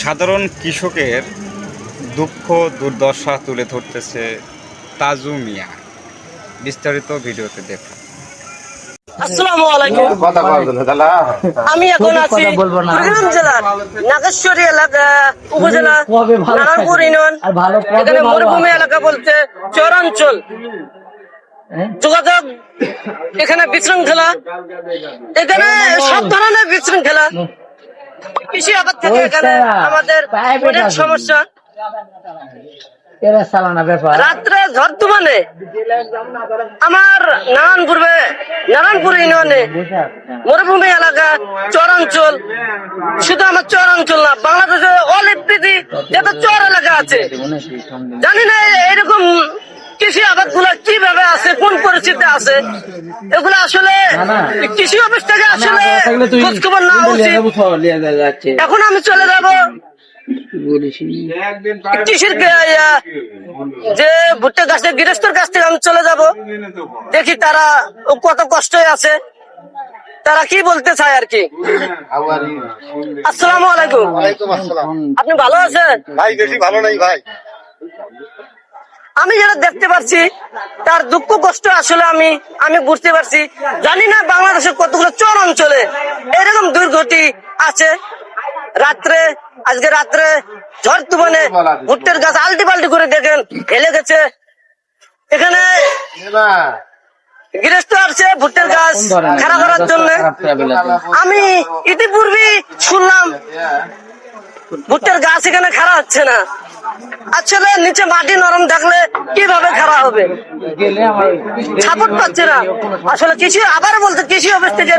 সাধারণ কৃষকের দুঃখ দুর্দশা তুলে ধরতেছে তাজু মিয়া। বিস্তারিত ভিডিওতে দেখুন। আসসালামু আলাইকুম। আমি এখন আছি কুড়িগ্রাম জেলার নাগেশ্বরী এলাকা উপজেলা নারায়ণপুর ইউনিয়ন। এখানে মরুভূমি এলাকা বলতে চরাঞ্চল যোগাযোগ, এখানে বিশৃঙ্খলা, এখানে সব ধরনের বিশৃঙ্খলা, কৃষি আবাদ থেকে এখানে আমাদের অনেক সমস্যা। রাত্রে ঝড় তুফানে আমার নারায়ণপুর ইউনিয়নে মরুভূমি এলাকা চরাঞ্চল, শুধু আমার চরাঞ্চল না, বাংলাদেশে অল পৃথিবী যত চর এলাকা আছে, জানি না এরকম কৃষি আবাদ গুলা কিভাবে আছে, কোন পরিস্থিতি আছে, এগুলো আসলে কৃষি অফিস থেকে আসলে খোঁজ খবর নেওয়া উচিত। এখন আমি চলে যাব কৃষির যে ভুট্টা গাছের গৃহস্থর কাছ থেকে আমি চলে যাব, দেখি তারা কত কষ্টে আছে, তারা কি বলতে চায় আর কি। আসসালামু আলাইকুম। আপনি ভালো আছেন? ভাই বেশি ভালো নাই ভাই। আমি যেটা দেখতে পাচ্ছি তার দুঃখ কষ্ট আসলে আমি বুঝতে পারছি। জানি না বাংলাদেশের কতগুলো চর অঞ্চলে এরকম দুর্গতি আছে। আজকে রাত্রে ঝড় তুফানে ভুট্টার গাছ আলটি পাল্টি করে দেখেন ফেলে গেছে। এখানে গৃহস্থ আসছে ভুট্টার গাছ খারাপ করার জন্য। আমি ইতিপূর্বে শুনলাম ভুট্টার গাছ এখানে খারাপ হচ্ছে না। আসলে নিচে মাটি নরম থাকলে কিভাবে খারাপ হবে, সাপোর্ট পাচ্ছে না। আসলে কৃষি আবার বলতে কৃষি অফিস থেকে